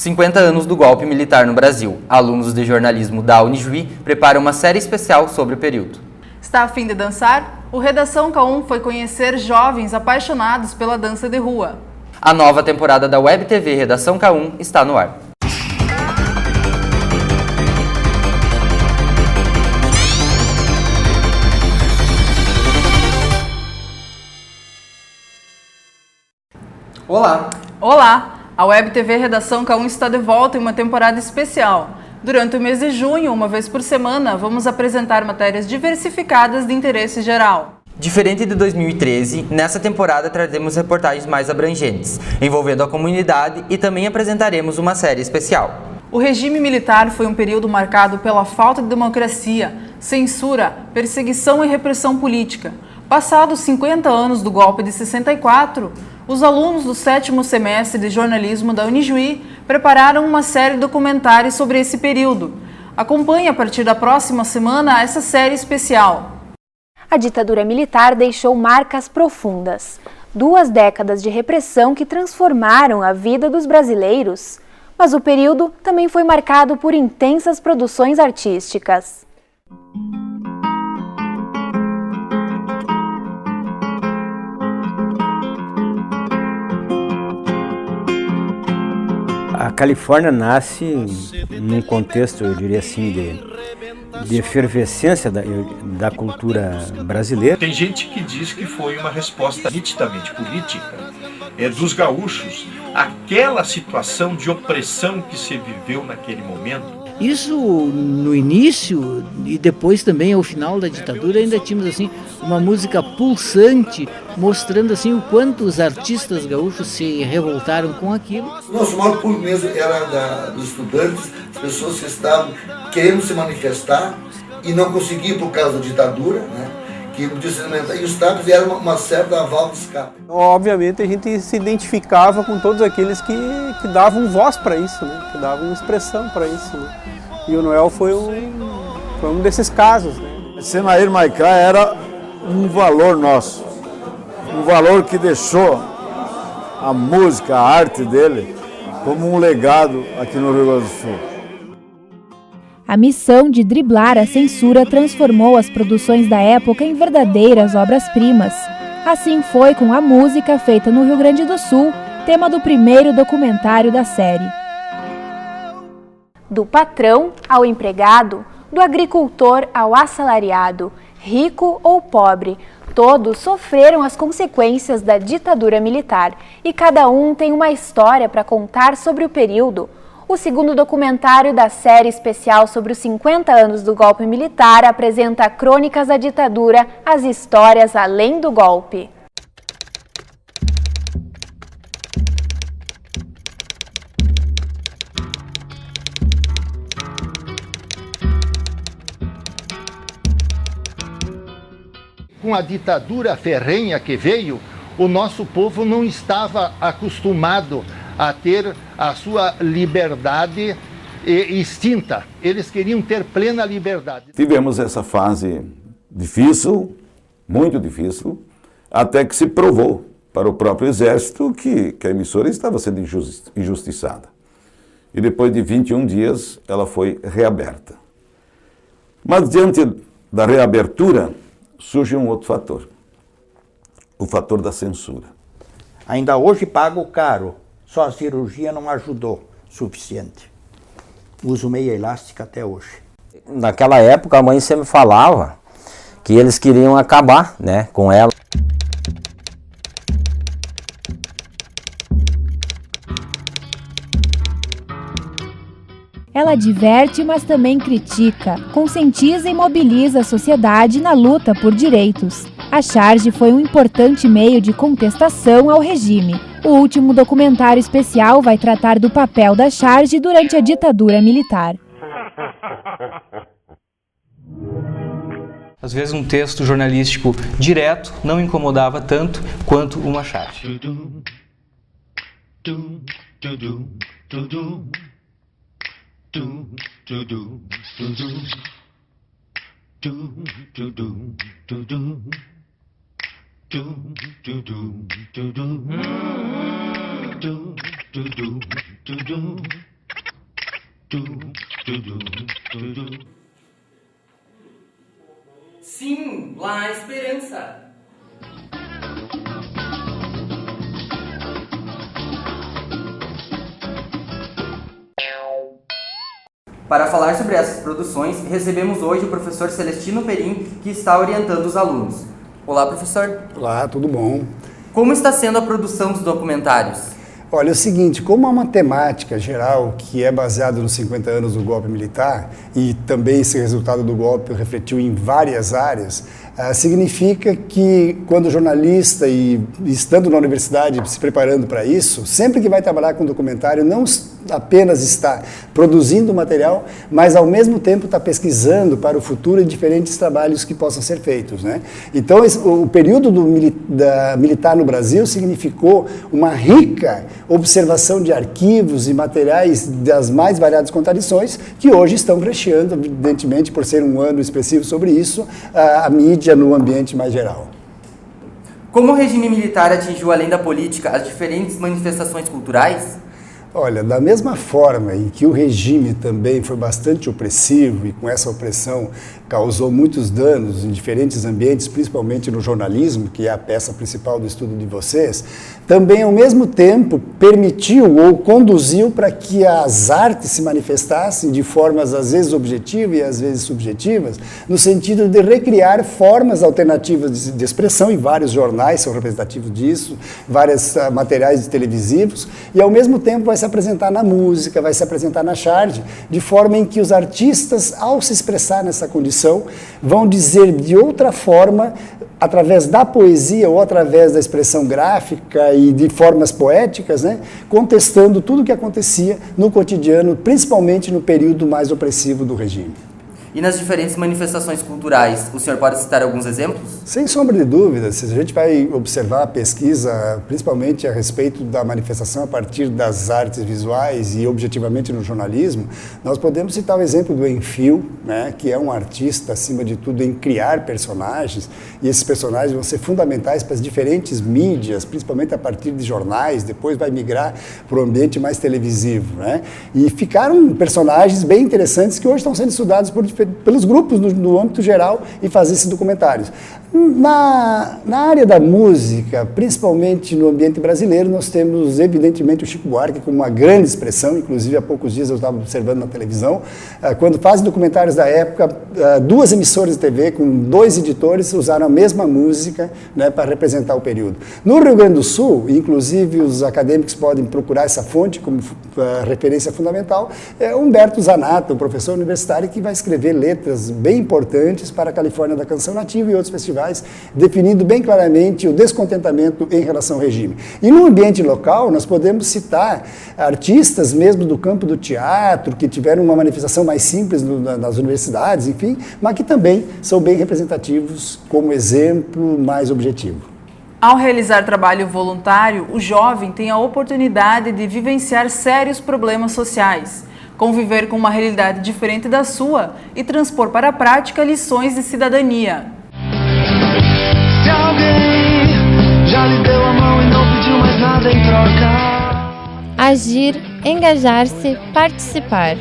50 anos do golpe militar no Brasil. Alunos de jornalismo da Unijuí preparam uma série especial sobre o período. Está a fim de dançar? O Redação K1 foi conhecer jovens apaixonados pela dança de rua. A nova temporada da Web TV Redação K1 está no ar. Olá! Olá! A Web TV Redação K1 está de volta em uma temporada especial. Durante o mês de junho, uma vez por semana, vamos apresentar matérias diversificadas de interesse geral. Diferente de 2013, nessa temporada traremos reportagens mais abrangentes, envolvendo a comunidade e também apresentaremos uma série especial. O regime militar foi um período marcado pela falta de democracia, censura, perseguição e repressão política. Passados 50 anos do golpe de 64, os alunos do 7º semestre de jornalismo da Unijuí prepararam uma série de documentários sobre esse período. Acompanhe a partir da próxima semana essa série especial. A ditadura militar deixou marcas profundas. 2 décadas de repressão que transformaram a vida dos brasileiros. Mas o período também foi marcado por intensas produções artísticas. A Califórnia nasce num contexto, eu diria assim, de efervescência da cultura brasileira. Tem gente que diz que foi uma resposta nitidamente política dos gaúchos àquela situação de opressão que se viveu naquele momento. Isso no início e depois também ao final da ditadura ainda tínhamos assim uma música pulsante mostrando assim o quanto os artistas gaúchos se revoltaram com aquilo. Nosso maior público mesmo era dos estudantes, as pessoas que estavam querendo se manifestar e não conseguiam por causa da ditadura, né? Que podia se alimentar, e os TAPs eram uma certa válvula de escape. Obviamente a gente se identificava com todos aqueles que davam voz para isso, né? Que davam expressão para isso. Né? E o Noel foi um desses casos. Né? Senair Maicá era um valor nosso, um valor que deixou a música, a arte dele, como um legado aqui no Rio Grande do Sul. A missão de driblar a censura transformou as produções da época em verdadeiras obras-primas. Assim foi com a música feita no Rio Grande do Sul, tema do primeiro documentário da série. Do patrão ao empregado, do agricultor ao assalariado, rico ou pobre, todos sofreram as consequências da ditadura militar e cada um tem uma história para contar sobre o período. O segundo documentário da série especial sobre os 50 anos do golpe militar apresenta crônicas da ditadura, as histórias além do golpe. Com a ditadura ferrenha que veio, o nosso povo não estava acostumado a ter a sua liberdade extinta. Eles queriam ter plena liberdade. Tivemos essa fase difícil, muito difícil, até que se provou para o próprio Exército que a emissora estava sendo injustiçada. E depois de 21 dias ela foi reaberta. Mas diante da reabertura surge um outro fator, o fator da censura. Ainda hoje pago caro. Só a cirurgia não ajudou o suficiente. Uso meia elástica até hoje. Naquela época a mãe sempre falava que eles queriam acabar, né, com ela. Ela diverte, mas também critica, conscientiza e mobiliza a sociedade na luta por direitos. A Charge foi um importante meio de contestação ao regime. O último documentário especial vai tratar do papel da Charge durante a ditadura militar. Às vezes um texto jornalístico direto não incomodava tanto quanto uma charge. Sim, lá há esperança. Para falar sobre essas produções, recebemos hoje o professor Celestino Perim, que está orientando os alunos. Olá, professor. Olá, tudo bom? Como está sendo a produção dos documentários? Olha, é o seguinte, como há uma temática geral que é baseada nos 50 anos do golpe militar e também esse resultado do golpe refletiu em várias áreas, significa que quando o jornalista e estando na universidade se preparando para isso, sempre que vai trabalhar com documentário, não apenas está produzindo material, mas ao mesmo tempo está pesquisando para o futuro em diferentes trabalhos que possam ser feitos, né? Então, o período militar no Brasil significou uma rica observação de arquivos e materiais das mais variadas contradições que hoje estão recheando, evidentemente, por ser um ano expressivo sobre isso, a mídia no ambiente mais geral. Como o regime militar atingiu, além da política, as diferentes manifestações culturais? Olha, da mesma forma em que o regime também foi bastante opressivo e com essa opressão causou muitos danos em diferentes ambientes, principalmente no jornalismo, que é a peça principal do estudo de vocês, também ao mesmo tempo permitiu ou conduziu para que as artes se manifestassem de formas às vezes objetivas e às vezes subjetivas, no sentido de recriar formas alternativas de expressão, e vários jornais são representativos disso, vários materiais televisivos, e ao mesmo tempo vai se apresentar na música, vai se apresentar na charge, de forma em que os artistas, ao se expressar nessa condição, vão dizer de outra forma, através da poesia ou através da expressão gráfica e de formas poéticas, né, contestando tudo o que acontecia no cotidiano, principalmente no período mais opressivo do regime. E nas diferentes manifestações culturais, o senhor pode citar alguns exemplos? Sem sombra de dúvida, se a gente vai observar a pesquisa, principalmente a respeito da manifestação a partir das artes visuais e objetivamente no jornalismo, nós podemos citar o exemplo do Enfio, né, que é um artista, acima de tudo, em criar personagens, e esses personagens vão ser fundamentais para as diferentes mídias, principalmente a partir de jornais, depois vai migrar para o ambiente mais televisivo, né? E ficaram personagens bem interessantes que hoje estão sendo estudados pelos grupos no âmbito geral e fazer esses documentários. Na área da música, principalmente no ambiente brasileiro, nós temos evidentemente o Chico Buarque como uma grande expressão, inclusive há poucos dias eu estava observando na televisão, quando fazem documentários da época, duas emissoras de TV com dois editores usaram a mesma música, né, para representar o período. No Rio Grande do Sul, inclusive os acadêmicos podem procurar essa fonte como referência fundamental, é Humberto Zanata, um professor universitário que vai escrever letras bem importantes para a Califórnia da Canção Nativa e outros festivais, definindo bem claramente o descontentamento em relação ao regime. E no ambiente local, nós podemos citar artistas mesmo do campo do teatro, que tiveram uma manifestação mais simples nas universidades, enfim, mas que também são bem representativos como exemplo mais objetivo. Ao realizar trabalho voluntário, o jovem tem a oportunidade de vivenciar sérios problemas sociais, conviver com uma realidade diferente da sua e transpor para a prática lições de cidadania. Se alguém já lhe deu a mão e não pediu mais nada em troca. Agir, engajar-se, participar.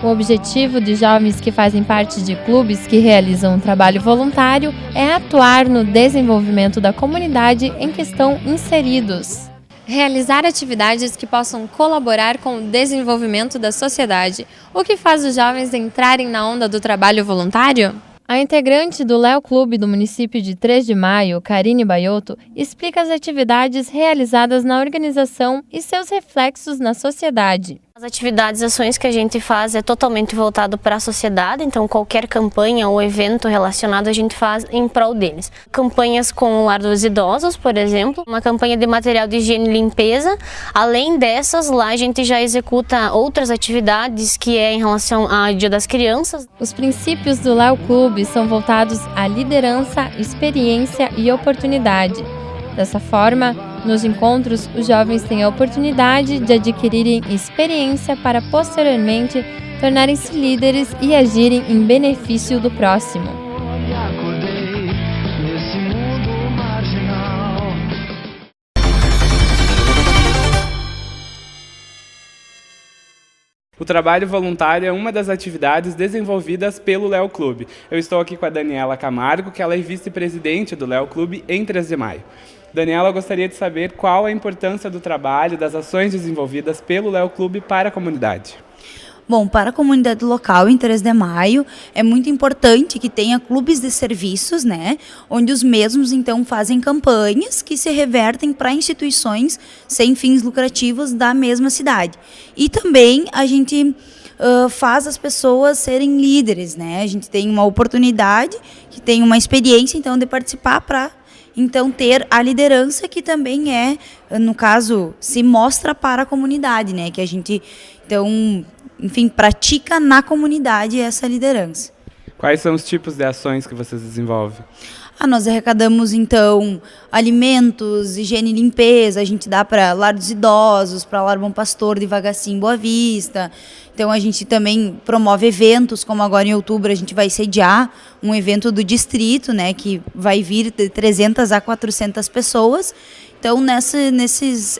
O objetivo de jovens que fazem parte de clubes que realizam um trabalho voluntário é atuar no desenvolvimento da comunidade em que estão inseridos. Realizar atividades que possam colaborar com o desenvolvimento da sociedade. O que faz os jovens entrarem na onda do trabalho voluntário? A integrante do Léo Clube do município de 3 de Maio, Karine Baiotto, explica as atividades realizadas na organização e seus reflexos na sociedade. As atividades, ações que a gente faz é totalmente voltado para a sociedade, então qualquer campanha ou evento relacionado a gente faz em prol deles. Campanhas com o lar dos idosos, por exemplo, uma campanha de material de higiene e limpeza. Além dessas, lá a gente já executa outras atividades que é em relação ao Dia das Crianças. Os princípios do Léo Clube são voltados à liderança, experiência e oportunidade. Dessa forma, nos encontros, os jovens têm a oportunidade de adquirirem experiência para posteriormente tornarem-se líderes e agirem em benefício do próximo. O trabalho voluntário é uma das atividades desenvolvidas pelo Léo Clube. Eu estou aqui com a Daniela Camargo, que ela é vice-presidente do Léo Clube em 3 de Maio. Daniela, eu gostaria de saber qual a importância do trabalho, das ações desenvolvidas pelo Léo Clube para a comunidade. Bom, para a comunidade local, em 3 de Maio, é muito importante que tenha clubes de serviços, né, onde os mesmos, então, fazem campanhas que se revertem para instituições sem fins lucrativos da mesma cidade. E também a gente faz as pessoas serem líderes, né, a gente tem uma oportunidade, que tem uma experiência, então, de participar para, então, ter a liderança que também no caso, se mostra para a comunidade, né, que a gente, então, enfim, pratica na comunidade essa liderança. Quais são os tipos de ações que vocês desenvolvem? Nós arrecadamos, então, alimentos, higiene e limpeza, a gente dá para Lar dos Idosos, para Lar Bom Pastor, Devagacinho, Boa Vista. Então, a gente também promove eventos, como agora em outubro a gente vai sediar um evento do distrito, né, que vai vir de 300 a 400 pessoas. Então,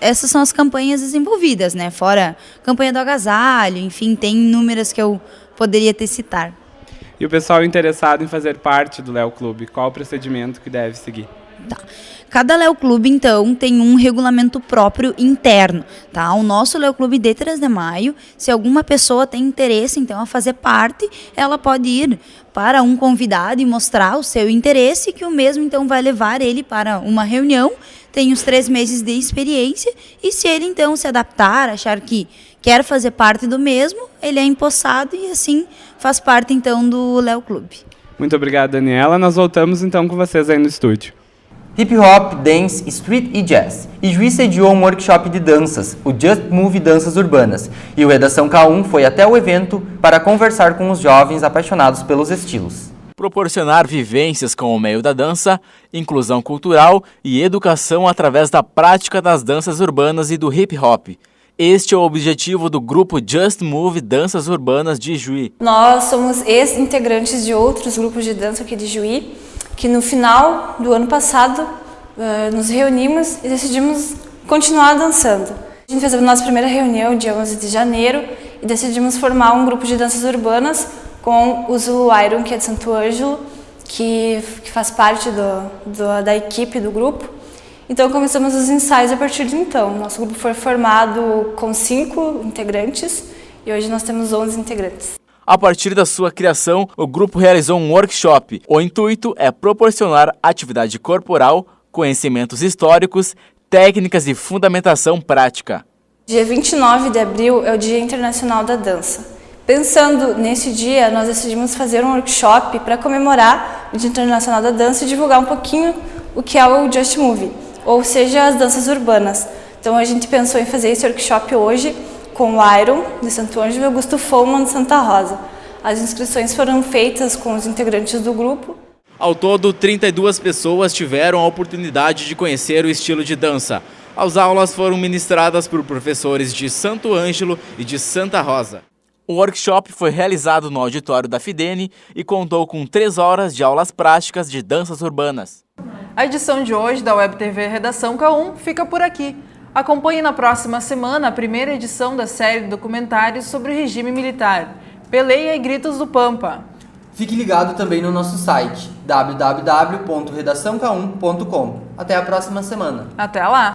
essas são as campanhas desenvolvidas, né? Fora a campanha do agasalho, enfim, tem inúmeras que eu poderia te citar. E o pessoal interessado em fazer parte do Léo Clube, qual o procedimento que deve seguir? Tá. Cada Léo Clube, então, tem um regulamento próprio interno, tá? O nosso Léo Clube de 3 de Maio, se alguma pessoa tem interesse, então, a fazer parte, ela pode ir para um convidado e mostrar o seu interesse, que o mesmo, então, vai levar ele para uma reunião, tem os 3 meses de experiência, e se ele, então, se adaptar, achar que quer fazer parte do mesmo, ele é empossado e, assim, faz parte, então, do Léo Clube. Muito obrigado, Daniela. Nós voltamos, então, com vocês aí no estúdio. Hip Hop, Dance, Street e Jazz. Ijuí sediou um workshop de danças, o Just Move Danças Urbanas, e o Redação K1 foi até o evento para conversar com os jovens apaixonados pelos estilos. Proporcionar vivências com o meio da dança, inclusão cultural e educação através da prática das danças urbanas e do hip hop. Este é o objetivo do grupo Just Move Danças Urbanas de Ijuí. Nós somos ex-integrantes de outros grupos de dança aqui de Ijuí, que no final do ano passado nos reunimos e decidimos continuar dançando. A gente fez a nossa primeira reunião dia 11 de janeiro e decidimos formar um grupo de danças urbanas com o Zulu Iron, que é de Santo Ângelo, que faz parte da equipe do grupo. Então começamos os ensaios a partir de então. Nosso grupo foi formado com 5 integrantes e hoje nós temos 11 integrantes. A partir da sua criação, o grupo realizou um workshop. O intuito é proporcionar atividade corporal, conhecimentos históricos, técnicas e fundamentação prática. Dia 29 de abril é o Dia Internacional da Dança. Pensando nesse dia, nós decidimos fazer um workshop para comemorar o Dia Internacional da Dança e divulgar um pouquinho o que é o Just Move, ou seja, as danças urbanas. Então a gente pensou em fazer esse workshop hoje com o Iron, de Santo Ângelo, e o Augusto Foman, de Santa Rosa. As inscrições foram feitas com os integrantes do grupo. Ao todo, 32 pessoas tiveram a oportunidade de conhecer o estilo de dança. As aulas foram ministradas por professores de Santo Ângelo e de Santa Rosa. O workshop foi realizado no auditório da Fidene e contou com 3 horas de aulas práticas de danças urbanas. A edição de hoje da Web TV Redação K1 fica por aqui. Acompanhe na próxima semana a primeira edição da série de documentários sobre o regime militar, Peleia e Gritos do Pampa. Fique ligado também no nosso site www.redaçãok1.com. Até a próxima semana. Até lá!